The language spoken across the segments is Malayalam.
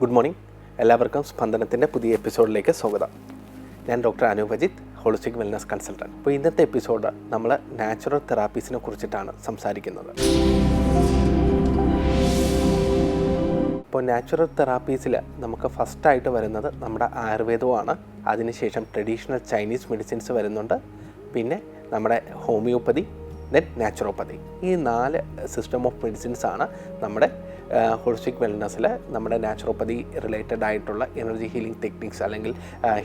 Good morning. എല്ലാവർക്കും സ്പന്ദനത്തിൻ്റെ പുതിയ എപ്പിസോഡിലേക്ക് സ്വാഗതം. ഞാൻ doctor Anoop Ajith, holistic wellness consultant. അപ്പോൾ ഇന്നത്തെ എപ്പിസോഡ് നമ്മൾ നാച്ചുറൽ തെറാപ്പീസിനെ കുറിച്ചിട്ടാണ് സംസാരിക്കുന്നത്. ഇപ്പോൾ നാച്ചുറൽ തെറാപ്പീസിൽ നമുക്ക് ഫസ്റ്റായിട്ട് വരുന്നത് നമ്മുടെ ആയുർവേദമാണ്. അതിനുശേഷം ട്രഡീഷണൽ ചൈനീസ് മെഡിസിൻസ് വരുന്നുണ്ട്. പിന്നെ നമ്മുടെ ഹോമിയോപ്പതി, ദെൻ നാച്ചുറോപ്പതി. ഈ 4 സിസ്റ്റം ഓഫ് മെഡിസിൻസാണ് നമ്മുടെ ഹോളിസ്റ്റിക് വെൽനസ്സിൽ നമ്മുടെ നാച്ചുറോപ്പതി റിലേറ്റഡ് ആയിട്ടുള്ള എനർജി ഹീലിംഗ് ടെക്നിക്സ് അല്ലെങ്കിൽ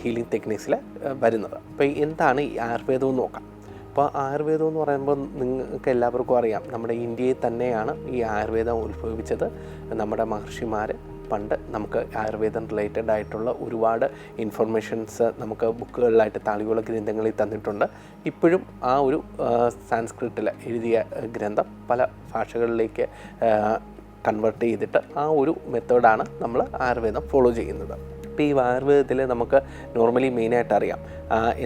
ഹീലിംഗ് ടെക്നിക്സിൽ വരുന്നത്. അപ്പോൾ എന്താണ് ഈ ആയുർവേദം എന്ന് നോക്കാം. അപ്പോൾ ആയുർവേദം എന്ന് പറയുമ്പോൾ നിങ്ങൾക്ക് എല്ലാവർക്കും അറിയാം, നമ്മുടെ ഇന്ത്യയിൽ തന്നെയാണ് ഈ ആയുർവേദം ഉത്ഭവിച്ചത്. നമ്മുടെ മഹർഷിമാർ പണ്ട് നമുക്ക് ആയുർവേദം റിലേറ്റഡ് ആയിട്ടുള്ള ഒരുപാട് ഇൻഫർമേഷൻസ് നമുക്ക് ബുക്കുകളിലായിട്ട് താളിയോല ഗ്രന്ഥങ്ങളിൽ തന്നിട്ടുണ്ട്. ഇപ്പോഴും ആ ഒരു സാൻസ്ക്രിറ്റിൽ എഴുതിയ ഗ്രന്ഥം പല ഭാഷകളിലേക്ക് കൺവേർട്ട് ചെയ്തിട്ട് ആ ഒരു മെത്തേഡാണ് നമ്മൾ ആയുർവേദം ഫോളോ ചെയ്യുന്നത്. ഇപ്പോൾ ഈ ആയുർവേദത്തിൽ നമുക്ക് നോർമലി മെയിനായിട്ട് അറിയാം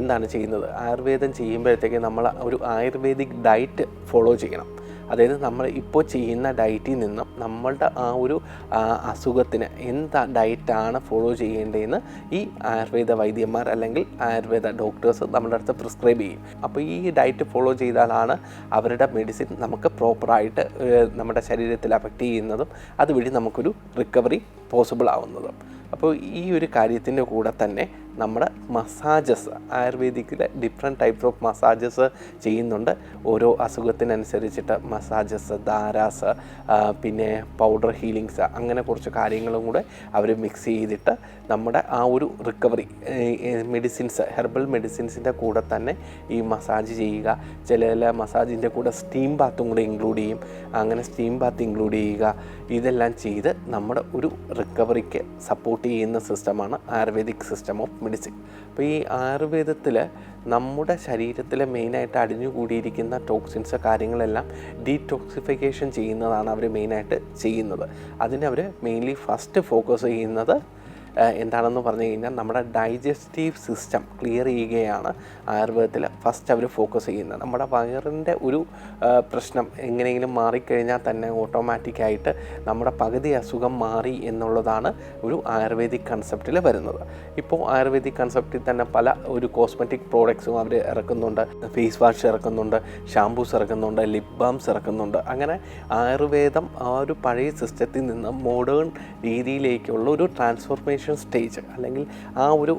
എന്താണ് ചെയ്യുന്നത്. ആയുർവേദം ചെയ്യുമ്പോഴത്തേക്ക് നമ്മൾ ഒരു ആയുർവേദിക് ഡയറ്റ് ഫോളോ ചെയ്യണം. അതായത് നമ്മൾ ഇപ്പോൾ ചെയ്യുന്ന ഡയറ്റിൽ നിന്നും നമ്മളുടെ ആ ഒരു അസുഖത്തിന് എന്താ ഡയറ്റാണ് ഫോളോ ചെയ്യേണ്ടതെന്ന് ഈ ആയുർവേദ വൈദ്യന്മാർ അല്ലെങ്കിൽ ആയുർവേദ ഡോക്ടേഴ്സ് നമ്മുടെ അടുത്ത് പ്രിസ്ക്രൈബ് ചെയ്യും. അപ്പോൾ ഈ ഡയറ്റ് ഫോളോ ചെയ്താലാണ് അവരുടെ മെഡിസിൻ നമുക്ക് പ്രോപ്പറായിട്ട് നമ്മുടെ ശരീരത്തിൽ അഫക്റ്റ് ചെയ്യുന്നതും അതുവഴി നമുക്കൊരു റിക്കവറി പോസിബിൾ ആവുന്നതും. അപ്പോൾ ഈ ഒരു കാര്യത്തിൻ്റെ കൂടെ തന്നെ നമ്മുടെ മസാജസ്, ആയുർവേദിക്കിലെ ഡിഫറെൻറ്റ് ടൈപ്സ് ഓഫ് മസാജസ് ചെയ്യുന്നുണ്ട്. ഓരോ അസുഖത്തിനനുസരിച്ചിട്ട് മസാജസ്, ധാരാസ്, പിന്നെ പൗഡർ ഹീലിങ്സ്, അങ്ങനെ കുറച്ച് കാര്യങ്ങളും കൂടെ അവർ മിക്സ് ചെയ്തിട്ട് നമ്മുടെ ആ ഒരു റിക്കവറി മെഡിസിൻസ്, ഹെർബൽ മെഡിസിൻസിൻ്റെ കൂടെ തന്നെ ഈ മസാജ് ചെയ്യുക. ചില മസാജിൻ്റെ കൂടെ സ്റ്റീം ബാത്തും കൂടെ ഇൻക്ലൂഡ് ചെയ്യും. അങ്ങനെ സ്റ്റീം ബാത്ത് ഇൻക്ലൂഡ് ചെയ്യുക. ഇതെല്ലാം ചെയ്ത് നമ്മുടെ ഒരു റിക്കവറിക്ക് സപ്പോർട്ട് ചെയ്യുന്ന സിസ്റ്റമാണ് ആയുർവേദിക് സിസ്റ്റം ഓഫ് മെഡിസിൻ. അപ്പോൾ ഈ ആയുർവേദത്തിൽ നമ്മുടെ ശരീരത്തിൽ മെയിനായിട്ട് അടിഞ്ഞുകൂടിയിരിക്കുന്ന ടോക്സിൻസ് കാര്യങ്ങളെല്ലാം ഡീടോക്സിഫിക്കേഷൻ ചെയ്യുന്നതാണ് അവർ മെയിനായിട്ട് ചെയ്യുന്നത്. അതിനവർ മെയിൻലി ഫസ്റ്റ് ഫോക്കസ് ചെയ്യുന്നത് എന്താണെന്ന് പറഞ്ഞു കഴിഞ്ഞാൽ നമ്മുടെ ഡൈജസ്റ്റീവ് സിസ്റ്റം ക്ലിയർ ചെയ്യുകയാണ് ആയുർവേദത്തിൽ ഫസ്റ്റ് അവർ ഫോക്കസ് ചെയ്യുന്നത്. നമ്മുടെ വയറിൻ്റെ ഒരു പ്രശ്നം എങ്ങനെയെങ്കിലും മാറിക്കഴിഞ്ഞാൽ തന്നെ ഓട്ടോമാറ്റിക്കായിട്ട് നമ്മുടെ പകുതി അസുഖം മാറി എന്നുള്ളതാണ് ഒരു ആയുർവേദിക് കൺസെപ്റ്റിൽ വരുന്നത്. ഇപ്പോൾ ആയുർവേദിക് കൺസെപ്റ്റിൽ തന്നെ പല ഒരു കോസ്മെറ്റിക് പ്രോഡക്ട്സും അവർ ഇറക്കുന്നുണ്ട്. ഫേസ് വാഷ് ഇറക്കുന്നുണ്ട്, ഷാംപൂസ് ഇറക്കുന്നുണ്ട്, ലിപ് ബാംസ് ഇറക്കുന്നുണ്ട്. അങ്ങനെ ആയുർവേദം ആ ഒരു പഴയ സിസ്റ്റത്തിൽ നിന്ന് മോഡേൺ രീതിയിലേക്കുള്ള ഒരു ട്രാൻസ്ഫോർമേഷൻ സ്റ്റേജ് അല്ലെങ്കിൽ ആ ഒരു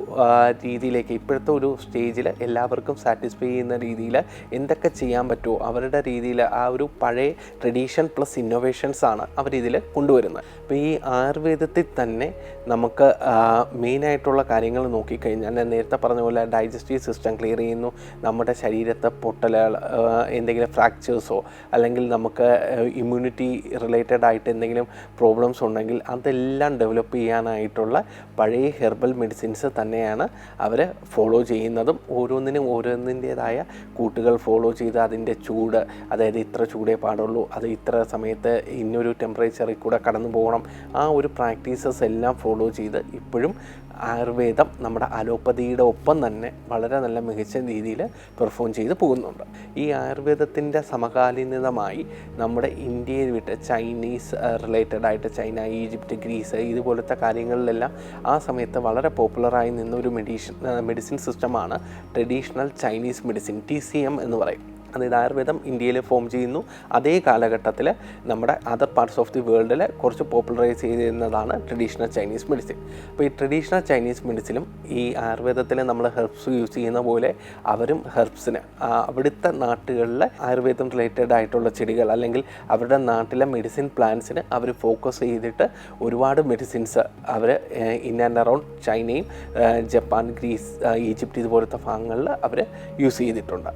രീതിയിലേക്ക് ഇപ്പോഴത്തെ ഒരു സ്റ്റേജിൽ എല്ലാവർക്കും സാറ്റിസ്ഫൈ ചെയ്യുന്ന രീതിയിൽ എന്തൊക്കെ ചെയ്യാൻ പറ്റുമോ അവരുടെ രീതിയിൽ ആ ഒരു പഴയ ട്രഡീഷൻ പ്ലസ് ഇന്നോവേഷൻസ് ആണ് അവരിതിൽ കൊണ്ടുവരുന്നത്. അപ്പോൾ ഈ ആയുർവേദത്തിൽ തന്നെ നമുക്ക് മെയിനായിട്ടുള്ള കാര്യങ്ങൾ നോക്കിക്കഴിഞ്ഞാൽ ഞാൻ നേരത്തെ പറഞ്ഞ പോലെ ഡൈജസ്റ്റീവ് സിസ്റ്റം ക്ലിയർ ചെയ്യുന്നു. നമ്മുടെ ശരീരത്തെ പൊട്ടലുകൾ, എന്തെങ്കിലും ഫ്രാക്ചേഴ്സോ അല്ലെങ്കിൽ നമുക്ക് ഇമ്മ്യൂണിറ്റി റിലേറ്റഡ് ആയിട്ട് എന്തെങ്കിലും പ്രോബ്ലംസ് ഉണ്ടെങ്കിൽ അതെല്ലാം ഡെവലപ്പ് ചെയ്യാനായിട്ടുള്ള പഴയ ഹെർബൽ മെഡിസിൻസ് തന്നെയാണ് അവർ ഫോളോ ചെയ്യുന്നതും. ഓരോന്നിൻ്റേതായ കൂട്ടുകൾ ഫോളോ ചെയ്ത് അതിൻ്റെ ചൂട്, അതായത് ഇത്ര ചൂടേ പാടുള്ളൂ, അത് ഇത്ര സമയത്ത് ഇന്നൊരു ടെമ്പറേച്ചറിൽ കൂടെ കടന്നു പോകണം, ആ ഒരു പ്രാക്ടീസസ് എല്ലാം ഫോളോ ചെയ്ത് ഇപ്പോഴും ആയുർവേദം നമ്മുടെ അലോപ്പതിയുടെ ഒപ്പം തന്നെ വളരെ നല്ല മികച്ച രീതിയിൽ പെർഫോം ചെയ്ത് പോകുന്നുണ്ട്. ഈ ആയുർവേദത്തിൻ്റെ സമകാലീനമായി നമ്മുടെ ഇന്ത്യയിൽ വിട്ട് ചൈനീസ് റിലേറ്റഡ് ആയിട്ട് ചൈന, ഈജിപ്റ്റ്, ഗ്രീസ് ഇതുപോലത്തെ കാര്യങ്ങളിലെല്ലാം ആ സമയത്ത് വളരെ പോപ്പുലറായി നിന്ന ഒരു മെഡിസിൻ സിസ്റ്റമാണ് ട്രഡീഷണൽ ചൈനീസ് മെഡിസിൻ, TCM എന്ന് പറയും. അതായത് ആയുർവേദം ഇന്ത്യയിൽ ഫോം ചെയ്യുന്നു. അതേ കാലഘട്ടത്തിൽ നമ്മുടെ അതർ പാർട്സ് ഓഫ് ദി വേൾഡിൽ കുറച്ച് പോപ്പുലറൈസ് ചെയ്യുന്നതാണ് ട്രഡീഷണൽ ചൈനീസ് മെഡിസിൻ. അപ്പോൾ ഈ ട്രഡീഷണൽ ചൈനീസ് മെഡിസിനും ഈ ആയുർവേദത്തിൽ നമ്മൾ ഹെർബ്സ് യൂസ് ചെയ്യുന്ന പോലെ അവരും ഹെർബ്സിന് അവിടുത്തെ നാട്ടുകളിലെ ആയുർവേദം റിലേറ്റഡ് ആയിട്ടുള്ള ചെടികൾ അല്ലെങ്കിൽ അവരുടെ നാട്ടിലെ മെഡിസിൻ പ്ലാന്റ്സിന് അവർ ഫോക്കസ് ചെയ്തിട്ട് ഒരുപാട് മെഡിസിൻസ് അവർ ഇൻ ആൻഡ് അറൗണ്ട് ചൈനയും ജപ്പാൻ, ഗ്രീസ്, ഈജിപ്റ്റ് ഇതുപോലത്തെ ഭാഗങ്ങളിൽ അവർ യൂസ് ചെയ്തിട്ടുണ്ട്.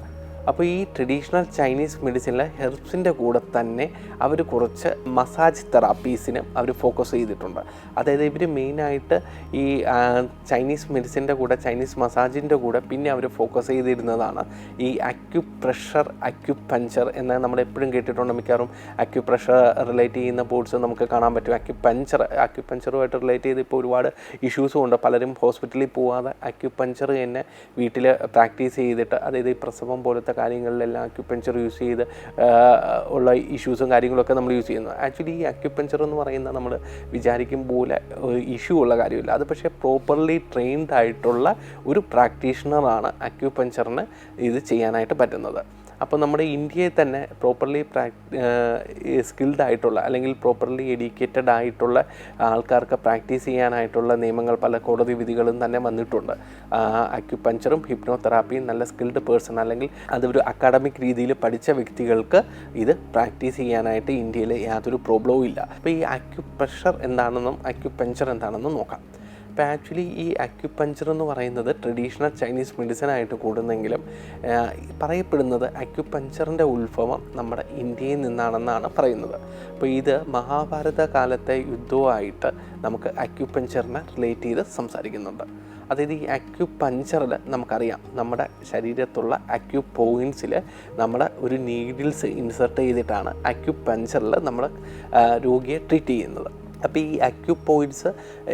അപ്പോൾ ഈ ട്രഡീഷണൽ ചൈനീസ് മെഡിസിനിലെ ഹെർബ്സിൻ്റെ കൂടെ തന്നെ അവർ കുറച്ച് മസാജ് തെറാപ്പീസിന് അവർ ഫോക്കസ് ചെയ്തിട്ടുണ്ട്. അതായത് ഇവർ മെയിനായിട്ട് ഈ ചൈനീസ് മെഡിസിൻ്റെ കൂടെ ചൈനീസ് മസാജിൻ്റെ കൂടെ പിന്നെ അവർ ഫോക്കസ് ചെയ്തിരുന്നതാണ് ഈ അക്യുപ്രഷർ, അക്യുപഞ്ചർ എന്ന് നമ്മൾ എപ്പോഴും കേട്ടിട്ടുണ്ട്. മിക്കവാറും അക്യുപ്രഷർ റിലേറ്റ് ചെയ്യുന്ന ബോർഡ്സ് നമുക്ക് കാണാൻ പറ്റും. അക്യുപഞ്ചറുമായിട്ട് റിലേറ്റ് ചെയ്ത് ഇപ്പോൾ ഒരുപാട് ഇഷ്യൂസും ഉണ്ട്. പലരും ഹോസ്പിറ്റലിൽ പോകാതെ അക്യുപഞ്ചർ തന്നെ വീട്ടിൽ പ്രാക്ടീസ് ചെയ്തിട്ട്, അതായത് ഈ പ്രസവം പോലത്തെ കാര്യങ്ങളിലെല്ലാം അക്യുപഞ്ചർ യൂസ് ചെയ്ത് ഉള്ള ഇഷ്യൂസും കാര്യങ്ങളൊക്കെ നമ്മൾ യൂസ് ചെയ്യുന്നു. ആക്ച്വലി ഈ അക്യുപഞ്ചർ എന്ന് പറയുന്നത് നമ്മൾ വിചാരിക്കും പോലെ ഇഷ്യൂ ഉള്ള കാര്യമില്ല. അത് പക്ഷേ പ്രോപ്പർലി ട്രെയിൻഡ് ആയിട്ടുള്ള ഒരു പ്രാക്ടീഷണറാണ് അക്യുപഞ്ചറിന് ഇത് ചെയ്യാനായിട്ട് പറ്റുന്നത്. അപ്പോൾ നമ്മുടെ ഇന്ത്യയിൽ തന്നെ പ്രോപ്പർലി സ്കിൽഡ് ആയിട്ടുള്ള അല്ലെങ്കിൽ പ്രോപ്പർലി എഡ്യൂക്കേറ്റഡ് ആയിട്ടുള്ള ആൾക്കാർക്ക് പ്രാക്ടീസ് ചെയ്യാനായിട്ടുള്ള നിയമങ്ങൾ പല കോടതി വിധികളും തന്നെ വന്നിട്ടുണ്ട്. അക്യുപഞ്ചറും ഹിപ്നോതെറാപ്പിയും നല്ല സ്കിൽഡ് പേഴ്സൺ അല്ലെങ്കിൽ അതൊരു അക്കാഡമിക് രീതിയിൽ പഠിച്ച വ്യക്തികൾക്ക് ഇത് പ്രാക്ടീസ് ചെയ്യാനായിട്ട് ഇന്ത്യയിൽ യാതൊരു പ്രോബ്ലവും ഇല്ല. അപ്പോൾ ഈ അക്യുപ്രഷർ എന്താണെന്നും അക്യുപഞ്ചർ എന്താണെന്നും നോക്കാം. അപ്പോൾ ആക്ച്വലി ഈ അക്യുപഞ്ചർ എന്ന് പറയുന്നത് ട്രഡീഷണൽ ചൈനീസ് മെഡിസിനായിട്ട് കൂടുന്നെങ്കിലും പറയപ്പെടുന്നത് അക്യുപഞ്ചറിൻ്റെ ഉത്ഭവം നമ്മുടെ ഇന്ത്യയിൽ നിന്നാണെന്നാണ് പറയുന്നത്. അപ്പോൾ ഇത് മഹാഭാരത കാലത്തെ യുദ്ധവുമായിട്ട് നമുക്ക് അക്യുപഞ്ചറിനെ റിലേറ്റ് ചെയ്ത് സംസാരിക്കുന്നുണ്ട്. അതായത് ഈ അക്യുപഞ്ചറിൽ നമുക്കറിയാം നമ്മുടെ ശരീരത്തുള്ള അക്യു പോയിൻറ്റ്സിൽ നമ്മൾ ഒരു നീഡിൽസ് ഇൻസർട്ട് ചെയ്തിട്ടാണ് അക്യുപഞ്ചറിൽ നമ്മൾ രോഗിയെ ട്രീറ്റ് ചെയ്യുന്നത്. അപ്പോൾ ഈ അക്യു പോയിൻറ്റ്സ്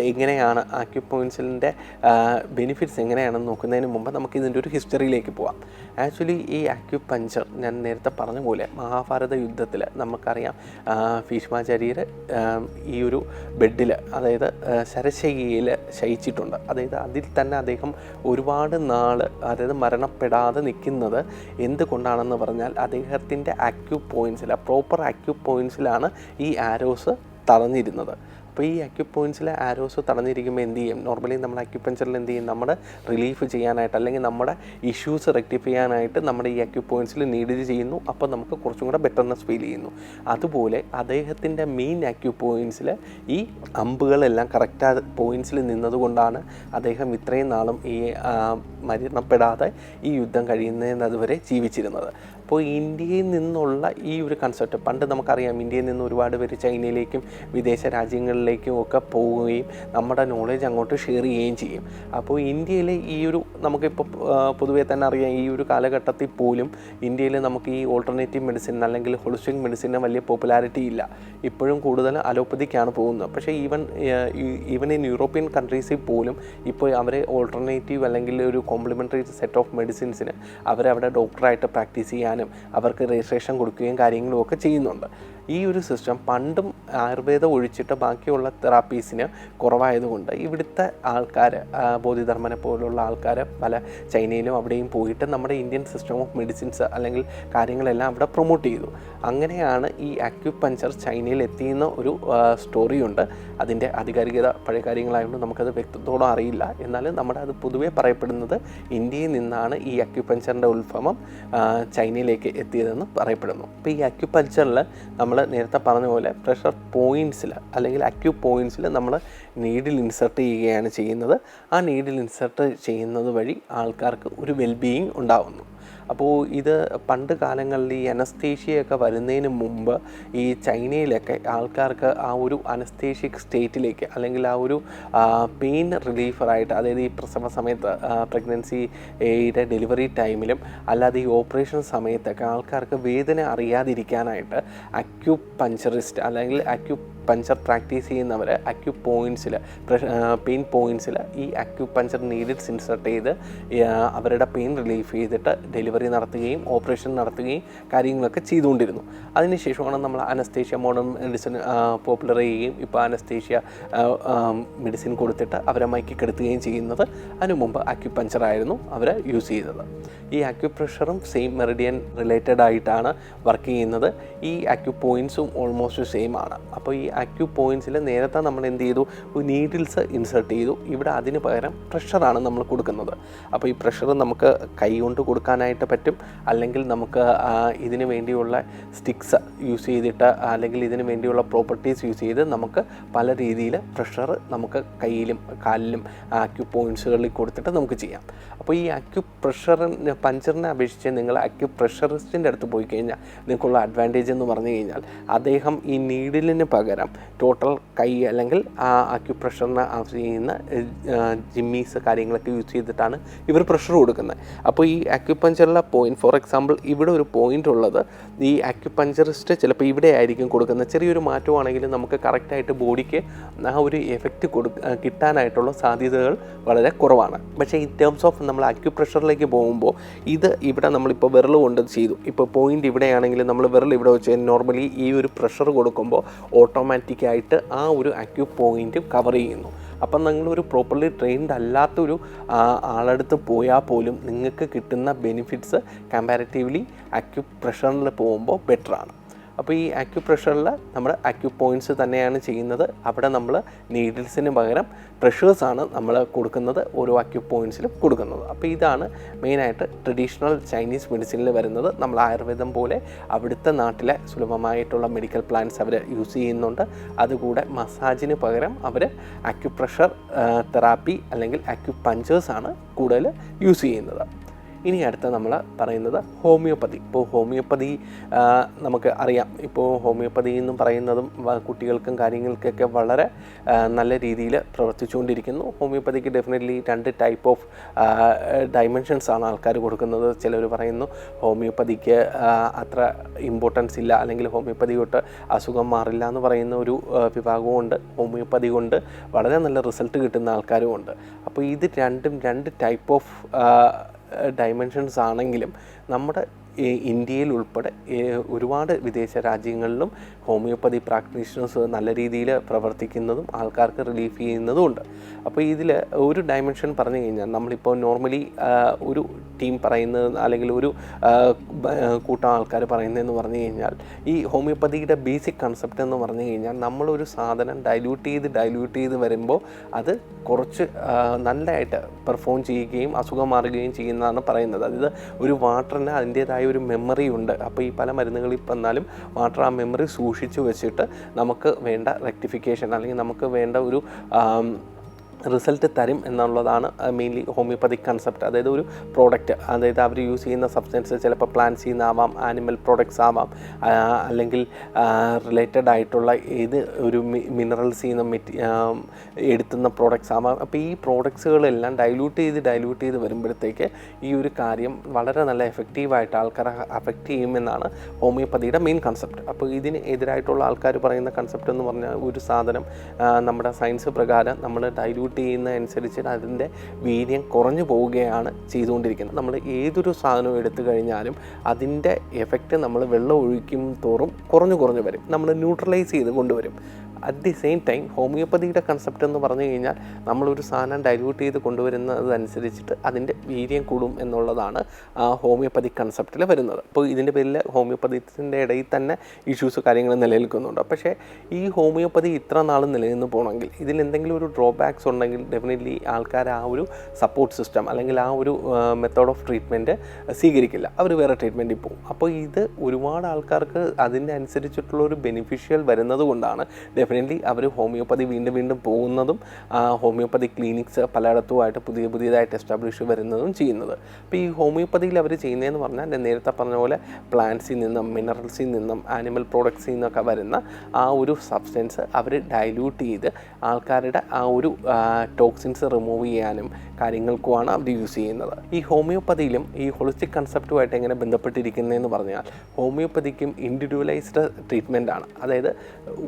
എങ്ങനെയാണ്, അക്യു പോയിൻറ്റ്സിൻ്റെ ബെനിഫിറ്റ്സ് എങ്ങനെയാണെന്ന് നോക്കുന്നതിന് മുമ്പ് നമുക്ക് ഇതിൻ്റെ ഒരു ഹിസ്റ്ററിയിലേക്ക് പോകാം. ആക്ച്വലി ഈ അക്യുപഞ്ചർ ഞാൻ നേരത്തെ പറഞ്ഞ പോലെ മഹാഭാരത യുദ്ധത്തിൽ നമുക്കറിയാം ഭീഷ്മാചാര്യർ ഈ ഒരു ബെഡിൽ, അതായത് ശരശയ്യയിൽ ശയിച്ചിട്ടുണ്ട്. അതായത് അതിൽ തന്നെ അദ്ദേഹം ഒരുപാട് നാൾ, അതായത് മരണപ്പെടാതെ നിൽക്കുന്നത് എന്തുകൊണ്ടാണെന്ന് പറഞ്ഞാൽ അദ്ദേഹത്തിൻ്റെ അക്യു പോയിൻറ്റ്സിൽ, പ്രോപ്പർ അക്യു പോയിൻറ്റ്സിലാണ് ഈ ആരോസ് തടഞ്ഞിരുന്നത്. അപ്പോൾ ഈ അക്യു പോയിൻറ്റ്സിലെ ആരോസ് തടഞ്ഞിരിക്കുമ്പോൾ എന്ത് ചെയ്യും? നോർമലി നമ്മൾ അക്യുപഞ്ചറിൽ എന്ത് ചെയ്യും? നമ്മുടെ റിലീഫ് ചെയ്യാനായിട്ട് അല്ലെങ്കിൽ നമ്മുടെ ഇഷ്യൂസ് റെക്ടിഫൈ ചെയ്യാനായിട്ട് നമ്മുടെ ഈ അക്യു പോയിൻറ്റ്സിൽ നീഡിൽ ചെയ്യുന്നു. അപ്പോൾ നമുക്ക് കുറച്ചും കൂടെ ബെറ്റർനെസ് ഫീൽ ചെയ്യുന്നു. അതുപോലെ അദ്ദേഹത്തിൻ്റെ മെയിൻ അക്യു പോയിൻറ്റ്സിൽ ഈ അമ്പുകളെല്ലാം കറക്റ്റ് പോയിൻറ്റ്സിൽ നിന്നതുകൊണ്ടാണ് അദ്ദേഹം ഇത്രയും നാളും ഈ മരണപ്പെടാതെ ഈ യുദ്ധം കഴിയുന്നതുവരെ ജീവിച്ചിരുന്നത്. അപ്പോൾ ഇന്ത്യയിൽ നിന്നുള്ള ഈ ഒരു കൺസെപ്റ്റ് പണ്ട് നമുക്കറിയാം, ഇന്ത്യയിൽ നിന്ന് ഒരുപാട് പേര് ചൈനയിലേക്കും വിദേശ രാജ്യങ്ങളിലേക്കും ഒക്കെ പോവുകയും നമ്മുടെ നോളേജ് അങ്ങോട്ട് ഷെയർ ചെയ്യുകയും ചെയ്യും. അപ്പോൾ ഇന്ത്യയിലെ ഈ ഒരു, നമുക്കിപ്പോൾ പൊതുവേ തന്നെ അറിയാം, ഈ ഒരു കാലഘട്ടത്തിൽ പോലും ഇന്ത്യയിൽ നമുക്ക് ഈ ഓൾട്ടർനേറ്റീവ് മെഡിസിൻ അല്ലെങ്കിൽ ഹോളിസ്റ്റിക് മെഡിസിന് വലിയ പോപ്പുലാരിറ്റി ഇല്ല. ഇപ്പോഴും കൂടുതൽ അലോപ്പതിക്കാണ് പോകുന്നത്. പക്ഷേ ഈവൻ ഇൻ യൂറോപ്യൻ കൺട്രീസിൽ പോലും ഇപ്പോൾ അവരെ ഓൾട്ടർനേറ്റീവ് അല്ലെങ്കിൽ ഒരു കോംപ്ലിമെൻ്ററി സെറ്റ് ഓഫ് മെഡിസിൻസിന് അവരവിടെ ഡോക്ടറായിട്ട് പ്രാക്ടീസ് ചെയ്യാനും അവർക്ക് രജിസ്ട്രേഷൻ കൊടുക്കുകയും കാര്യങ്ങളും ഒക്കെ ചെയ്യുന്നുണ്ട്. ഈ ഒരു സിസ്റ്റം പണ്ടും ആയുർവേദം ഒഴിച്ചിട്ട് ബാക്കിയുള്ള തെറാപ്പീസിന് കുറവായതുകൊണ്ട് ഇവിടുത്തെ ആൾക്കാർ, ബോധിധർമ്മനെ പോലുള്ള ആൾക്കാർ പല ചൈനയിലും അവിടെയും പോയിട്ട് നമ്മുടെ ഇന്ത്യൻ സിസ്റ്റം ഓഫ് മെഡിസിൻസ് അല്ലെങ്കിൽ കാര്യങ്ങളെല്ലാം അവിടെ പ്രൊമോട്ട് ചെയ്തു. അങ്ങനെയാണ് ഈ അക്യുപഞ്ചർ ചൈനയിൽ എത്തിയുന്ന ഒരു സ്റ്റോറിയുണ്ട്. അതിൻ്റെ ആധികാരികത പഴയ കാര്യങ്ങളായതുകൊണ്ട് നമുക്കത് വ്യക്തത്തോടെ അറിയില്ല. എന്നാലും നമ്മുടെ അത് പൊതുവെ പറയപ്പെടുന്നത് ഇന്ത്യയിൽ നിന്നാണ് ഈ അക്യുപഞ്ചറിൻ്റെ ഉത്ഭവം ചൈനയിലേക്ക് എത്തിയതെന്ന് പറയപ്പെടുന്നു. അപ്പോൾ ഈ അക്യുപഞ്ചറിൽ നമ്മൾ നേരത്തെ പറഞ്ഞ പോലെ പ്രഷർ പോയിൻറ്റ്സിൽ അല്ലെങ്കിൽ അക്യു പോയിൻറ്റ്സിൽ നമ്മൾ നീഡിൽ ഇൻസർട്ട് ചെയ്യുകയാണ് ചെയ്യുന്നത്. ആ നീഡിൽ ഇൻസർട്ട് ചെയ്യുന്നത് വഴി ആൾക്കാർക്ക് ഒരു വെൽബീയിങ് ഉണ്ടാകുന്നു. അപ്പോൾ ഇത് പണ്ട് കാലങ്ങളിൽ ഈ അനസ്തേഷ്യയൊക്കെ വരുന്നതിന് മുമ്പ് ഈ ചൈനയിലൊക്കെ ആൾക്കാർക്ക് ആ ഒരു അനസ്തേഷ്യക് സ്റ്റേറ്റിലേക്ക് അല്ലെങ്കിൽ ആ ഒരു പെയിൻ റിലീഫറായിട്ട്, അതായത് ഈ പ്രസവ സമയത്ത്, പ്രഗ്നൻസിയുടെ ഡെലിവറി ടൈമിലും അല്ലാതെ ഈ ഓപ്പറേഷൻ സമയത്തൊക്കെ ആൾക്കാർക്ക് വേദന അറിയാതിരിക്കാനായിട്ട് അക്യുപഞ്ചറിസ്റ്റ് അല്ലെങ്കിൽ അക്യുപഞ്ചർ പ്രാക്ടീസ് ചെയ്യുന്നവർ അക്യു പോയിൻറ്റ്സിൽ, പെയിൻ പോയിൻറ്റ്സിൽ ഈ അക്യുപഞ്ചർ നീഡിൽസ് ഇൻസർട്ട് ചെയ്ത് അവരുടെ പെയിൻ റിലീഫ് ചെയ്തിട്ട് ഡെലിവറി നടത്തുകയും ഓപ്പറേഷൻ നടത്തുകയും കാര്യങ്ങളൊക്കെ ചെയ്തുകൊണ്ടിരുന്നു. അതിനുശേഷമാണ് നമ്മൾ അനസ്തേഷ്യ, മോഡേൺ മെഡിസിൻ പോപ്പുലർ ചെയ്യുകയും ഇപ്പോൾ അനസ്തേഷ്യ മെഡിസിൻ കൊടുത്തിട്ട് അവരെ മയക്കിക്കെടുത്തുകയും ചെയ്യുന്നത്. അതിനു മുമ്പ് അക്യുപഞ്ചർ ആയിരുന്നു അവർ യൂസ് ചെയ്തത്. ഈ അക്യുപ്രഷറും സെയിം മെറിഡിയൻ റിലേറ്റഡ് ആയിട്ടാണ് വർക്ക് ചെയ്യുന്നത്. ഈ അക്യു പോയിൻറ്റ്സും ഓൾമോസ്റ്റ് സെയിം ആണ്. അപ്പോൾ ഈ അക്യു പോയിൻറ്റ്സിൽ നേരത്തെ നമ്മൾ എന്ത് ചെയ്തു? നീഡിൽസ് ഇൻസർട്ട് ചെയ്തു. ഇവിടെ അതിന് പകരം പ്രഷറാണ് നമ്മൾ കൊടുക്കുന്നത്. അപ്പോൾ ഈ പ്രഷർ നമുക്ക് കൈ കൊണ്ട് കൊടുക്കാനായിട്ട് പറ്റും, അല്ലെങ്കിൽ നമുക്ക് ഇതിന് വേണ്ടിയുള്ള സ്റ്റിക്സ് യൂസ് ചെയ്തിട്ട് അല്ലെങ്കിൽ ഇതിന് വേണ്ടിയുള്ള പ്രോപ്പർട്ടീസ് യൂസ് ചെയ്ത് നമുക്ക് പല രീതിയിൽ പ്രഷർ നമുക്ക് കയ്യിലും കാലിലും അക്യു പോയിൻറ്റ്സുകളിൽ കൊടുത്തിട്ട് നമുക്ക് ചെയ്യാം. അപ്പോൾ ഈ അക്യു പഞ്ചറിനെ അപേക്ഷിച്ച് നിങ്ങൾ അക്യു പ്രഷറിസ്റ്റിൻ്റെ അടുത്ത് പോയി കഴിഞ്ഞാൽ നിങ്ങൾക്കുള്ള അഡ്വാൻറ്റേജ് എന്ന് പറഞ്ഞു കഴിഞ്ഞാൽ അദ്ദേഹം ഈ നീഡിലിന് പകരം പകരം ടോട്ടൽ കൈ അല്ലെങ്കിൽ അക്യുപ്രഷറിന് ചെയ്യുന്ന ജിമ്മീസ് കാര്യങ്ങളൊക്കെ യൂസ് ചെയ്തിട്ടാണ് ഇവർ പ്രഷർ കൊടുക്കുന്നത്. അപ്പോൾ ഈ അക്യുപഞ്ചറിലെ പോയിന്റ്, ഫോർ എക്സാമ്പിൾ ഇവിടെ ഒരു പോയിന്റ് ഉള്ളത്, ഈ അക്യുപഞ്ചറിസ്റ്റ് ചിലപ്പോൾ ഇവിടെ ആയിരിക്കും കൊടുക്കുന്നത്. ചെറിയൊരു മാറ്റമാണെങ്കിലും നമുക്ക് കറക്റ്റായിട്ട് ബോഡിക്ക് ആ ഒരു എഫക്റ്റ് കിട്ടാനായിട്ടുള്ള സാധ്യതകൾ വളരെ കുറവാണ്. പക്ഷേ ഇൻ ടേംസ് ഓഫ് നമ്മൾ അക്യുപ്രഷറിലേക്ക് പോകുമ്പോൾ ഇവിടെ നമ്മളിപ്പോൾ വിരൽ കൊണ്ട് ചെയ്തു, ഇപ്പോൾ പോയിന്റ് ഇവിടെയാണെങ്കിൽ നമ്മൾ വിരൽ ഇവിടെ വെച്ച് നോർമലി ഈ ഒരു പ്രഷർ കൊടുക്കുമ്പോൾ ഓട്ടോമാറ്റിക്കായിട്ട് ആ ഒരു അക്യു പോയിന്റ് കവർ ചെയ്യുന്നു. അപ്പം നിങ്ങളൊരു പ്രോപ്പർലി ട്രെയിൻഡ് അല്ലാത്തൊരു ആളടുത്ത് പോയാൽ പോലും നിങ്ങൾക്ക് കിട്ടുന്ന ബെനിഫിറ്റ്സ് കമ്പാരിറ്റീവ്ലി അക്യു പ്രഷറിൽ പോകുമ്പോൾ ബെറ്ററാണ്. അപ്പോൾ ഈ അക്യുപ്രഷറിൽ നമ്മൾ അക്യു പോയിൻറ്റ്സ് തന്നെയാണ് ചെയ്യുന്നത്. അവിടെ നമ്മൾ നീഡിൽസിന് പകരം പ്രഷേഴ്സാണ് നമ്മൾ കൊടുക്കുന്നത്, ഓരോ അക്യു പോയിൻറ്റ്സിലും കൊടുക്കുന്നത്. അപ്പോൾ ഇതാണ് മെയിനായിട്ട് ട്രഡീഷണൽ ചൈനീസ് മെഡിസിനിൽ വരുന്നത്. നമ്മൾ ആയുർവേദം പോലെ അവിടുത്തെ നാട്ടിലെ സുലഭമായിട്ടുള്ള മെഡിക്കൽ പ്ലാൻസ് അവർ യൂസ് ചെയ്യുന്നുണ്ട്. അതുകൂടെ മസാജിന് പകരം അവർ അക്യുപ്രഷർ തെറാപ്പി അല്ലെങ്കിൽ അക്യുപഞ്ചേഴ്സാണ് കൂടുതൽ യൂസ് ചെയ്യുന്നത്. ഇനി അടുത്ത നമ്മൾ പറയുന്നത് ഹോമിയോപ്പതി. ഇപ്പോൾ ഹോമിയോപ്പതി നമുക്ക് അറിയാം, ഇപ്പോൾ ഹോമിയോപ്പതി എന്നും പറയുന്നതും കുട്ടികൾക്കും കാര്യങ്ങൾക്കൊക്കെ വളരെ നല്ല രീതിയിൽ പ്രവർത്തിച്ചുകൊണ്ടിരിക്കുന്നു. ഹോമിയോപ്പതിക്ക് ഡെഫിനറ്റ്ലി 2 ടൈപ്പ് ഓഫ് ഡൈമെൻഷൻസാണ് ആൾക്കാർ കൊടുക്കുന്നത്. ചിലർ പറയുന്നു ഹോമിയോപ്പതിക്ക് അത്ര ഇമ്പോർട്ടൻസ് ഇല്ല, അല്ലെങ്കിൽ ഹോമിയോപ്പതി തൊട്ട് അസുഖം മാറില്ല എന്ന് പറയുന്ന ഒരു വിഭാഗമുണ്ട്. ഹോമിയോപ്പതി കൊണ്ട് വളരെ നല്ല റിസൾട്ട് കിട്ടുന്ന ആൾക്കാരുമുണ്ട്. അപ്പോൾ ഇത് രണ്ടും 2 ടൈപ്പ് ഓഫ് ഡൈമെൻഷൻസ് ആണെങ്കിലും നമ്മുടെ ഇന്ത്യയിൽ ഉൾപ്പെടെ ഒരുപാട് വിദേശ രാജ്യങ്ങളിലും ഹോമിയോപ്പതി പ്രാക്ടീഷണേഴ്സ് നല്ല രീതിയിൽ പ്രവർത്തിക്കുന്നതും ആൾക്കാർക്ക് റിലീഫ് ചെയ്യുന്നതും. അപ്പോൾ ഇതിൽ ഒരു ഡൈമെൻഷൻ പറഞ്ഞു കഴിഞ്ഞാൽ നമ്മളിപ്പോൾ നോർമലി ഒരു ടീം പറയുന്നത് അല്ലെങ്കിൽ ഒരു കൂട്ടം ആൾക്കാർ പറയുന്നതെന്ന് പറഞ്ഞു കഴിഞ്ഞാൽ ഈ ഹോമിയോപ്പതിയുടെ ബേസിക് കൺസെപ്റ്റ് എന്ന് പറഞ്ഞു കഴിഞ്ഞാൽ നമ്മളൊരു സാധനം ഡൈല്യൂട്ട് ചെയ്ത് വരുമ്പോൾ അത് കുറച്ച് നല്ലതായിട്ട് പെർഫോം ചെയ്യുകയും അസുഖം മാറുകയും ചെയ്യുന്നതാണ് പറയുന്നത്. അതായത് ഒരു വാട്ടറിന് അതിൻ്റേതായ ഒരു മെമ്മറി ഉണ്ട്. അപ്പോൾ ഈ പല മരുന്നുകളിൽ വന്നാലും വാട്ടർ ആ മെമ്മറി സൂക്ഷിച്ചു വെച്ചിട്ട് നമുക്ക് വേണ്ട റെക്ടിഫിക്കേഷൻ അല്ലെങ്കിൽ നമുക്ക് വേണ്ട ഒരു റിസൾട്ട് തരും എന്നുള്ളതാണ് മെയിൻലി ഹോമിയോപ്പതിക് കൺസെപ്റ്റ്. അതായത് ഒരു പ്രോഡക്റ്റ്, അതായത് അവർ യൂസ് ചെയ്യുന്ന സബ്സ്റ്റൻസ് ചിലപ്പോൾ പ്ലാന്റ്സിൽ നിന്നാവാം, ആനിമൽ പ്രോഡക്ട്സ് ആവാം, അല്ലെങ്കിൽ റിലേറ്റഡ് ആയിട്ടുള്ള ഏത് ഒരു മിനറൽസിൽ നിന്ന് എടുത്തുന്ന പ്രോഡക്ട്സ് ആവാം. അപ്പോൾ ഈ പ്രോഡക്ട്സുകളെല്ലാം ഡൈല്യൂട്ട് ചെയ്ത് വരുമ്പോഴത്തേക്ക് ഈ ഒരു കാര്യം വളരെ നല്ല എഫക്റ്റീവായിട്ട് ആൾക്കാരെ അഫക്റ്റ് ചെയ്യുമെന്നാണ് ഹോമിയോപ്പതിയുടെ മെയിൻ കൺസെപ്റ്റ്. അപ്പോൾ ഇതിന് എതിരായിട്ടുള്ള ആൾക്കാർ പറയുന്ന കൺസെപ്റ്റ് എന്ന് പറഞ്ഞാൽ ഒരു സാധനം നമ്മുടെ സയൻസ് പ്രകാരം നമ്മൾ ഡൈല്യൂട്ട് ചെയ്യുന്ന അനുസരിച്ച് അതിൻ്റെ വീര്യം കുറഞ്ഞു പോവുകയാണ് ചെയ്തുകൊണ്ടിരിക്കുന്നത്. നമ്മൾ ഏതൊരു സാധനവും എടുത്തു കഴിഞ്ഞാലും അതിൻ്റെ എഫക്റ്റ് നമ്മൾ വെള്ളം ഒഴിക്കും തോറും കുറഞ്ഞു വരും, നമ്മൾ ന്യൂട്രലൈസ് ചെയ്ത് കൊണ്ടുവരും. അറ്റ് ദി സെയിം ടൈം ഹോമിയോപ്പതിയുടെ കൺസെപ്റ്റ് എന്ന് പറഞ്ഞു കഴിഞ്ഞാൽ നമ്മളൊരു സാധനം ഡൈല്യൂട്ട് ചെയ്ത് കൊണ്ടുവരുന്നതനുസരിച്ചിട്ട് അതിൻ്റെ വീര്യം കൂടും എന്നുള്ളതാണ് ഹോമിയോപ്പതിക് കൺസെപ്റ്റിൽ വരുന്നത്. അപ്പോൾ ഇതിൻ്റെ പേരിൽ ഹോമിയോപ്പതിൻ്റെ ഇടയിൽ തന്നെ ഇഷ്യൂസ് കാര്യങ്ങൾ നിലനിൽക്കുന്നുണ്ട്. പക്ഷേ ഈ ഹോമിയോപ്പതി ഇത്ര നാൾ നിലനിന്ന് പോകണമെങ്കിൽ ഇതിൽ എന്തെങ്കിലും ഒരു ഡ്രോബാക്സ് ഉണ്ടെങ്കിൽ ഡെഫിനറ്റ്ലി ആൾക്കാർ ആ ഒരു സപ്പോർട്ട് സിസ്റ്റം അല്ലെങ്കിൽ ആ ഒരു മെത്തേഡ് ഓഫ് ട്രീറ്റ്മെൻറ്റ് സ്വീകരിക്കില്ല, അവർ വേറെ ട്രീറ്റ്മെൻറ്റിൽ പോകും. അപ്പോൾ ഇത് ഒരുപാട് ആൾക്കാർക്ക് അതിൻ്റെ അനുസരിച്ചിട്ടുള്ള ഒരു ബെനിഫിഷ്യൽ വരുന്നത് കൊണ്ടാണ് ഡെഫിനറ്റ്ലി അവർ ഹോമിയോപ്പതി വീണ്ടും പോകുന്നതും ഹോമിയോപ്പതി ക്ലിനിക്സ് പലയിടത്തുമായിട്ട് പുതിയതായിട്ട് എസ്റ്റാബ്ലിഷ് വരുന്നതും ചെയ്യുന്നത്. അപ്പോൾ ഈ ഹോമിയോപ്പതിയിൽ അവർ ചെയ്യുന്നതെന്ന് പറഞ്ഞാൽ ഞാൻ നേരത്തെ പറഞ്ഞ പോലെ പ്ലാന്റ്സിൽ നിന്നും മിനറൽസിൽ നിന്നും ആനിമൽ പ്രോഡക്ട്സിൽ നിന്നൊക്കെ വരുന്ന ആ ഒരു സബ്സ്റ്റൻസ് അവർ ഡൈല്യൂട്ട് ചെയ്ത് ആൾക്കാരുടെ ആ ഒരു ടോക്സിൻസ് റിമൂവ് ചെയ്യാനും കാര്യങ്ങൾക്കുമാണ് അവർ യൂസ് ചെയ്യുന്നത്. ഈ ഹോമിയോപ്പതിയിലും ഈ ഹോളിസ്റ്റിക് കൺസെപ്റ്റുമായിട്ട് എങ്ങനെ ബന്ധപ്പെട്ടിരിക്കുന്നതെന്ന് പറഞ്ഞാൽ ഹോമിയോപ്പതിക്കും ഇൻഡിവിജ്വലൈസ്ഡ് ട്രീറ്റ്മെൻ്റ് ആണ്. അതായത്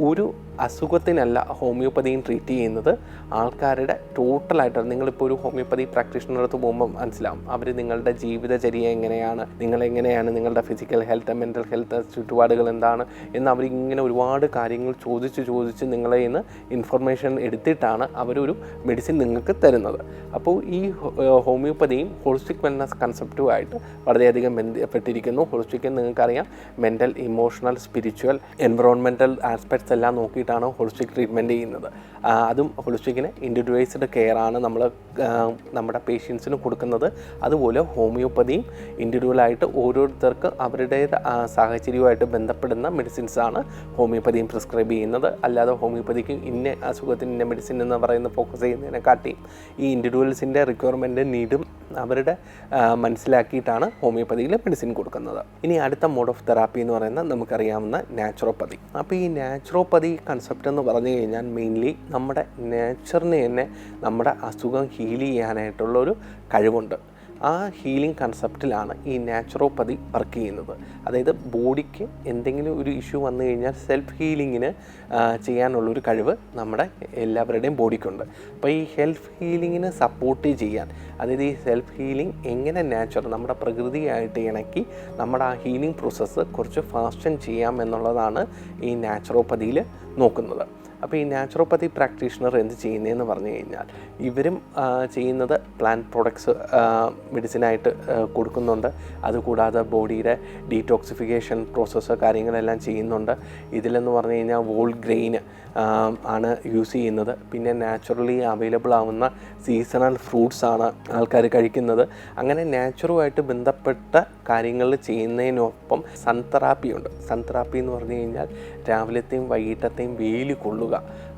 ഒരു അസുഖത്തിനല്ല ഹോമിയോപ്പതിയും ട്രീറ്റ് ചെയ്യുന്നത്, ആൾക്കാരുടെ ടോട്ടലായിട്ട്. നിങ്ങളിപ്പോൾ ഒരു ഹോമിയോപ്പതി പ്രാക്ടീഷണറുടെ അടുത്ത് പോകുമ്പോൾ മനസ്സിലാവും അവർ നിങ്ങളുടെ ജീവിതചര്യ എങ്ങനെയാണ്, നിങ്ങളെങ്ങനെയാണ് നിങ്ങളുടെ ഫിസിക്കൽ ഹെൽത്ത്, മെൻ്റൽ ഹെൽത്ത്, ചുറ്റുപാടുകൾ എന്താണ് എന്ന് അവരിങ്ങനെ ഒരുപാട് കാര്യങ്ങൾ ചോദിച്ച് നിങ്ങളെ നിന്ന് ഇൻഫർമേഷൻ എടുത്തിട്ടാണ് അവരൊരു മെഡിസിൻ നിങ്ങൾക്ക് തരുന്നത്. അപ്പോൾ ഈ ഹോമിയോപ്പതിയും ഹോളിസ്റ്റിക് വെൽനസ് കൺസെപ്റ്റുമായിട്ട് വളരെയധികം ബന്ധപ്പെട്ടിരിക്കുന്നു. ഹോളിസ്റ്റിക് നിങ്ങൾക്കറിയാം mental, emotional, spiritual, environmental aspects എല്ലാം നോക്കിയിട്ടാണ് ഹോളിസ്റ്റിക് ട്രീറ്റ്മെൻറ്റ് ചെയ്യുന്നത്. അതും ഹോളിസ്റ്റിക്കിന് ഇൻഡിവിജ്വലൈസ്ഡ് കെയർ ആണ് നമ്മൾ നമ്മുടെ പേഷ്യൻസിന് കൊടുക്കുന്നത്. അതുപോലെ ഹോമിയോപ്പതിയും ഇൻഡിവിജ്വലായിട്ട് ഓരോരുത്തർക്ക് അവരുടെ സാഹചര്യവുമായിട്ട് ബന്ധപ്പെടുന്ന മെഡിസിൻസാണ് ഹോമിയോപ്പതിയും പ്രിസ്ക്രൈബ് ചെയ്യുന്നത്. അല്ലാതെ ഹോമിയോപ്പതിക്ക് ഇന്ന അസുഖത്തിന് ഇന്ന മെഡിസിൻ എന്ന് പറയുന്ന ഫോക്കസ് ചെയ്യുന്നതിനെക്കാട്ടിയും ഈ ഇൻഡിവിജ്വൽസിൻ്റെ പേഷ്യൻറ്റിൻ്റെ റിക്വയർമെൻറ്റും നീഡും അവരുടെ മനസ്സിലാക്കിയിട്ടാണ് ഹോമിയോപ്പതിയിൽ മെഡിസിൻ കൊടുക്കുന്നത്. ഇനി അടുത്ത മോഡ് ഓഫ് തെറാപ്പി എന്ന് പറയുന്നത് നമുക്കറിയാവുന്ന നാച്ചുറോപ്പതി. അപ്പോൾ ഈ നാച്ചുറോപ്പതി കൺസെപ്റ്റ് എന്ന് പറഞ്ഞു കഴിഞ്ഞാൽ മെയിൻലി നമ്മുടെ നേച്ചറിന് തന്നെ നമ്മുടെ അസുഖം ഹീൽ ചെയ്യാനായിട്ടുള്ളൊരു കഴിവുണ്ട്. ആ ഹീലിംഗ് കൺസെപ്റ്റിലാണ് ഈ നാച്ചുറോപ്പതി വർക്ക് ചെയ്യുന്നത്. അതായത് ബോഡിക്ക് എന്തെങ്കിലും ഒരു ഇഷ്യൂ വന്നു കഴിഞ്ഞാൽ സെൽഫ് ഹീലിങ്ങിന് ചെയ്യാനുള്ളൊരു കഴിവ് നമ്മുടെ എല്ലാവരുടെയും ബോഡിക്കുണ്ട്. അപ്പോൾ ഈ സെൽഫ് ഹീലിങ്ങിന് സപ്പോർട്ട് ചെയ്യാൻ, അതായത് ഈ സെൽഫ് ഹീലിംഗ് എങ്ങനെ നമ്മുടെ പ്രകൃതിയായിട്ട് ഇണക്കി നമ്മുടെ ആ ഹീലിംഗ് പ്രോസസ്സ് കുറച്ച് ഫാസ്റ്റൻ ചെയ്യാം എന്നുള്ളതാണ് ഈ നാച്ചുറോപ്പതിയിൽ നോക്കുന്നത്. അപ്പോൾ ഈ നാച്ചുറോപ്പതി പ്രാക്ടീഷണർ എന്ത് ചെയ്യുന്നതെന്ന് പറഞ്ഞു കഴിഞ്ഞാൽ ഇവരും ചെയ്യുന്നത് പ്ലാന്റ് പ്രോഡക്ട്സ് മെഡിസിനായിട്ട് കൊടുക്കുന്നുണ്ട്. അതുകൂടാതെ ബോഡിയുടെ ഡീടോക്സിഫിക്കേഷൻ പ്രോസസ്സ് കാര്യങ്ങളെല്ലാം ചെയ്യുന്നുണ്ട്. ഇതിലെന്ന് പറഞ്ഞു കഴിഞ്ഞാൽ വോൾ ഗ്രെയിൻ ആണ് യൂസ് ചെയ്യുന്നത്. പിന്നെ നാച്ചുറലി അവൈലബിൾ ആവുന്ന സീസണൽ ഫ്രൂട്ട്സ് ആണ് ആൾക്കാർ കഴിക്കുന്നത്. അങ്ങനെ നാച്ചുറുമായിട്ട് ബന്ധപ്പെട്ട കാര്യങ്ങൾ ചെയ്യുന്നതിനൊപ്പം സൺ തെറാപ്പി ഉണ്ട്. സൺ തെറാപ്പി എന്ന് പറഞ്ഞു കഴിഞ്ഞാൽ രാവിലത്തെയും വൈകിട്ടത്തെയും വെയിൽ കൊള്ളുക.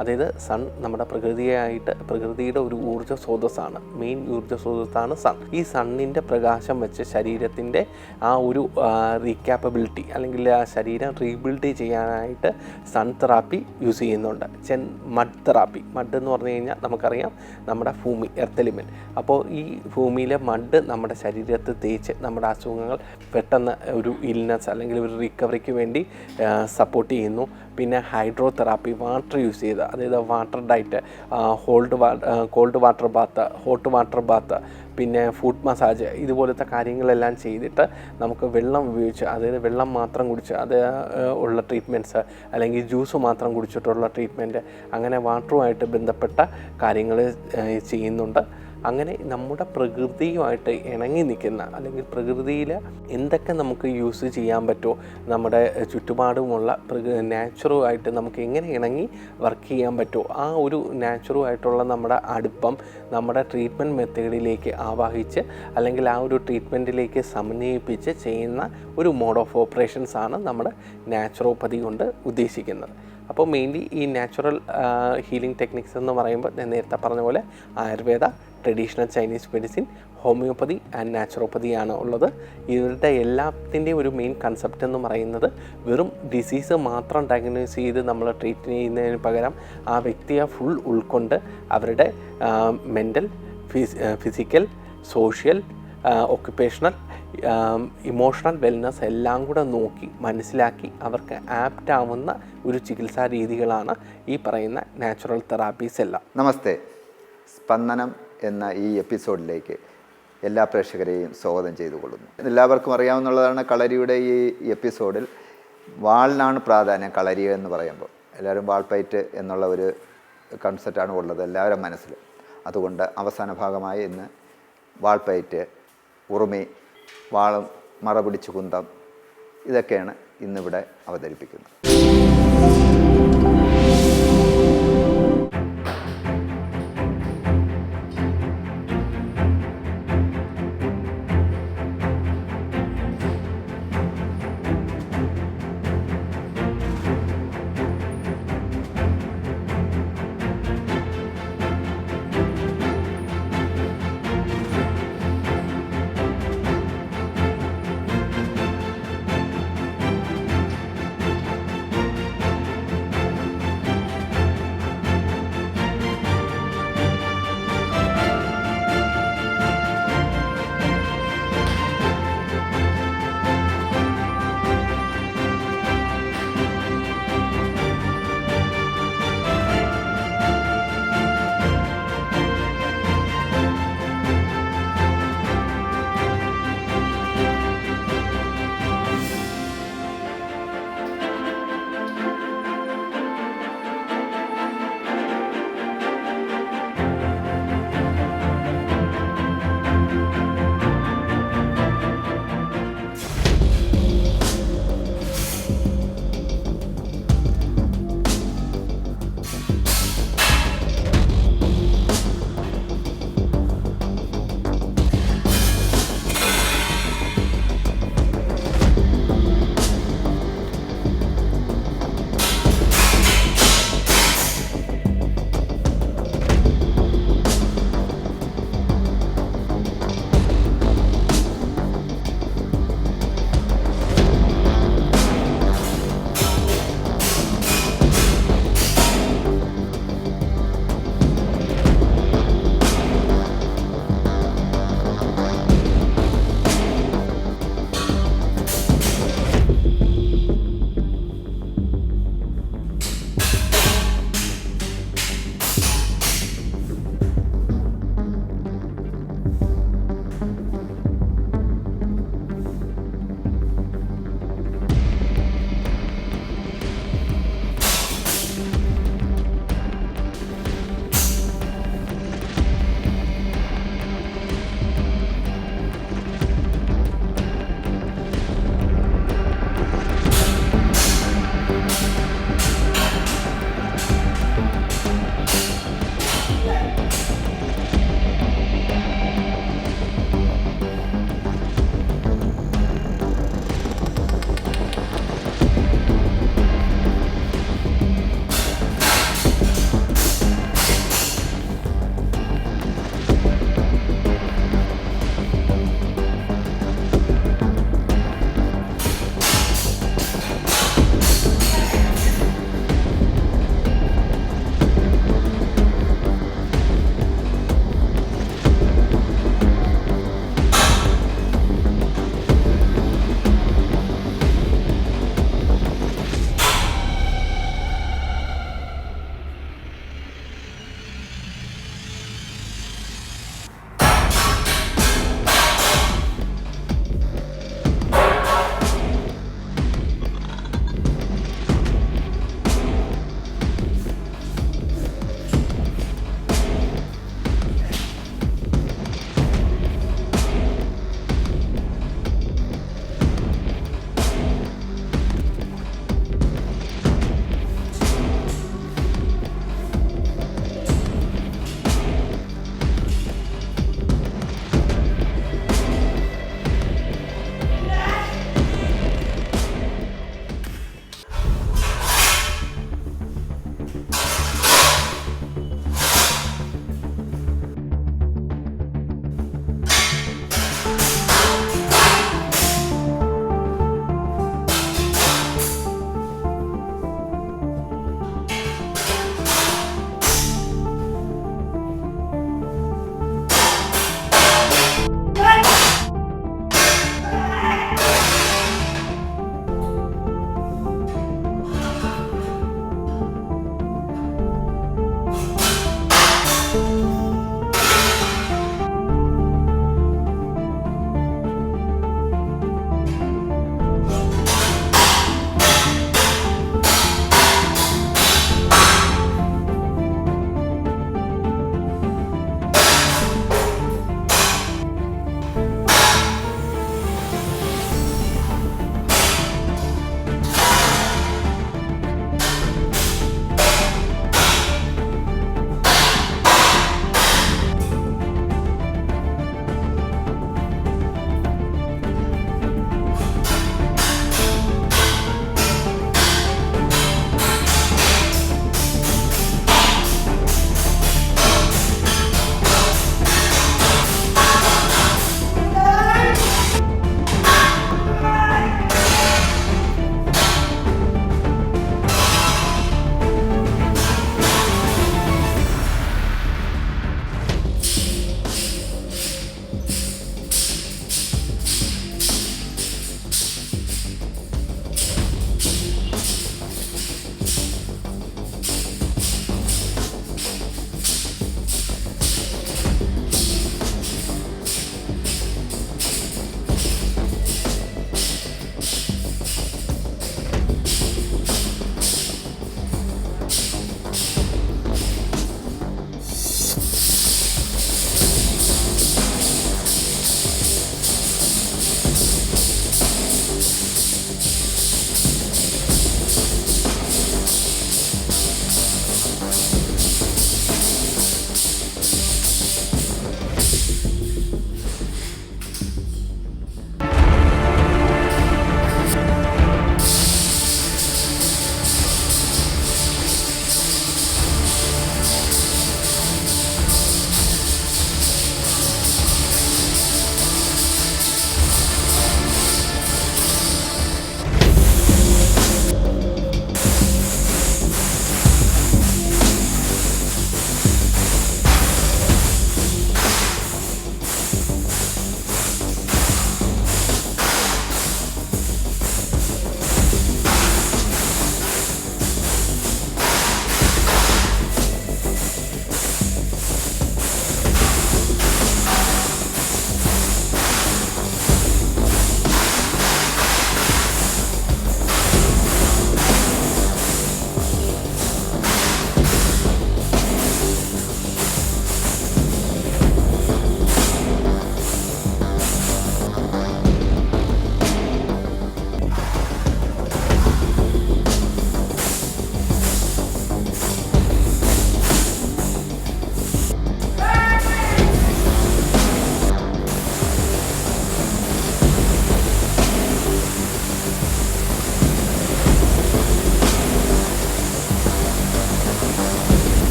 അതായത് സൺ നമ്മുടെ പ്രകൃതിയുടെ ഒരു ഊർജ്ജ സ്രോതസ്സാണ്. മെയിൻ ഊർജ്ജ സ്രോതസ്സാണ് സൺ. ഈ സണ്ണിൻ്റെ പ്രകാശം വെച്ച് ശരീരത്തിൻ്റെ ആ ഒരു റീക്യാപ്പബിലിറ്റി അല്ലെങ്കിൽ ആ ശരീരം റീബിൽഡ് ചെയ്യാനായിട്ട് സൺ തെറാപ്പി യൂസ് ചെയ്യുന്നുണ്ട്. Mud therapy. മഡ് എന്ന് പറഞ്ഞു കഴിഞ്ഞാൽ നമുക്കറിയാം നമ്മുടെ ഭൂമി, എർത്ത് എലിമെൻറ്റ്. അപ്പോൾ ഈ ഭൂമിയിലെ മഡ് നമ്മുടെ ശരീരത്തിൽ തേച്ച് നമ്മുടെ അസുഖങ്ങൾ പെട്ടെന്ന് ഒരു ഇൽനെസ് അല്ലെങ്കിൽ ഒരു റിക്കവറിക്ക് വേണ്ടി സപ്പോർട്ട് ചെയ്യുന്നു. പിന്നെ ഹൈഡ്രോ തെറാപ്പി, വാട്ടർ യൂസ് ചെയ്ത്, അതായത് water diet, called water bath, hot water bath, പിന്നെ ഫുഡ് മസാജ്, ഇതുപോലത്തെ കാര്യങ്ങളെല്ലാം ചെയ്തിട്ട് നമുക്ക് വെള്ളം ഉപയോഗിച്ച്, അതായത് വെള്ളം മാത്രം കുടിച്ച് അത് ഉള്ള ട്രീറ്റ്മെൻറ്റ്സ്, അല്ലെങ്കിൽ ജ്യൂസ് മാത്രം കുടിച്ചിട്ടുള്ള ട്രീറ്റ്മെൻറ്റ്, അങ്ങനെ വാട്ടറുമായിട്ട് ബന്ധപ്പെട്ട കാര്യങ്ങൾ ചെയ്യുന്നുണ്ട്. അങ്ങനെ നമ്മുടെ പ്രകൃതിയുമായിട്ട് ഇണങ്ങി നിൽക്കുന്ന, അല്ലെങ്കിൽ പ്രകൃതിയിൽ എന്തൊക്കെ നമുക്ക് യൂസ് ചെയ്യാൻ പറ്റുമോ, നമ്മുടെ ചുറ്റുപാടുമുള്ള നാച്ചുറുമായിട്ട് നമുക്ക് എങ്ങനെ ഇണങ്ങി വർക്ക് ചെയ്യാൻ പറ്റുമോ, ആ ഒരു നാച്ചുറുമായിട്ടുള്ള നമ്മുടെ അടുപ്പം നമ്മുടെ ട്രീറ്റ്മെൻറ്റ് മെത്തേഡിലേക്ക് ആവാഹിച്ച്, അല്ലെങ്കിൽ ആ ഒരു ട്രീറ്റ്മെൻറ്റിലേക്ക് സമന്വയിപ്പിച്ച് ചെയ്യുന്ന ഒരു മോഡ് ഓഫ് ഓപ്പറേഷൻസ് ആണ് നമ്മുടെ നാച്ചുറോപ്പതി കൊണ്ട് ഉദ്ദേശിക്കുന്നത്. അപ്പോൾ മെയിൻലി ഈ നാച്ചുറൽ ഹീലിംഗ് ടെക്നിക്സ് എന്ന് പറയുമ്പോൾ ഞാൻ നേരത്തെ പറഞ്ഞ പോലെ Ayurveda, traditional Chinese medicine, homeopathy and നാച്ചുറോപ്പതിയാണ് ഉള്ളത്. ഇവരുടെ എല്ലാത്തിൻ്റെയും ഒരു മെയിൻ കൺസെപ്റ്റ് എന്ന് പറയുന്നത് വെറും ഡിസീസ് മാത്രം ഡയഗ്നോസ് ചെയ്ത് നമ്മൾ ട്രീറ്റ് ചെയ്യുന്നതിന് പകരം ആ വ്യക്തിയെ ഫുൾ ഉൾക്കൊണ്ട് അവരുടെ mental, physical, social, occupational, emotional wellness എല്ലാം കൂടെ നോക്കി മനസ്സിലാക്കി അവർക്ക് ആപ്റ്റ് ആവുന്ന ഒരു ചികിത്സാ രീതികളാണ് ഈ പറയുന്ന നാച്ചുറൽ തെറാപ്പീസ് എല്ലാം. നമസ്തേ. സ്പന്ദനം എന്ന ഈ എപ്പിസോഡിലേക്ക് എല്ലാ പ്രേക്ഷകരെയും സ്വാഗതം ചെയ്തുകൊള്ളുന്നു. എല്ലാവർക്കും അറിയാവുന്നതാണ്, കളരിയുടെ ഈ എപ്പിസോഡിൽ വാളിനാണ് പ്രാധാന്യം. കളരി എന്ന് പറയുമ്പോൾ എല്ലാവരും വാൾപ്പയറ്റ് എന്നുള്ള ഒരു കൺസെപ്റ്റാണ് ഉള്ളത് എല്ലാവരും മനസ്സിൽ. അതുകൊണ്ട് അവസാന ഭാഗമായി ഇന്ന് വാൾപ്പയറ്റ്, ഉറുമി, വാളും മറപിടിച്ച് കുന്തം, ഇതൊക്കെയാണ് ഇന്നിവിടെ അവതരിപ്പിക്കുന്നത്.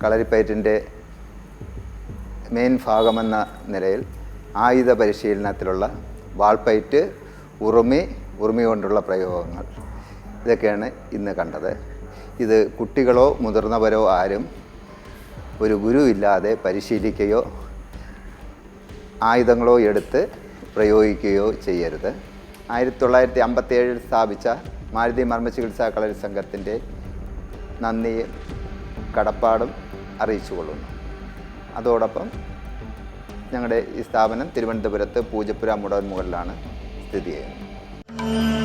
കളരിപ്പയറ്റിൻ്റെ മെയിൻ ഭാഗമെന്ന നിലയിൽ ആയുധ പരിശീലനത്തിലുള്ള വാൾപ്പയറ്റ്, ഉറുമി കൊണ്ടുള്ള പ്രയോഗങ്ങൾ, ഇതൊക്കെയാണ് ഇന്ന് കണ്ടത്. ഇത് കുട്ടികളോ മുതിർന്നവരോ ആരും ഒരു ഗുരു ഇല്ലാതെ പരിശീലിക്കുകയോ ആയുധങ്ങളോ എടുത്ത് പ്രയോഗിക്കുകയോ ചെയ്യരുത്. 1957 സ്ഥാപിച്ച മാരുതി മർമ്മചികിത്സാ കളരി സംഘത്തിൻ്റെ നന്ദിയും കടപ്പാടും അറിയിച്ചുകൊള്ളുന്നു. അതോടൊപ്പം ഞങ്ങളുടെ ഈ സ്ഥാപനം തിരുവനന്തപുരത്ത് പൂജപ്പുര മുടവൻമുകളിലാണ് സ്ഥിതി ചെയ്യുന്നത്.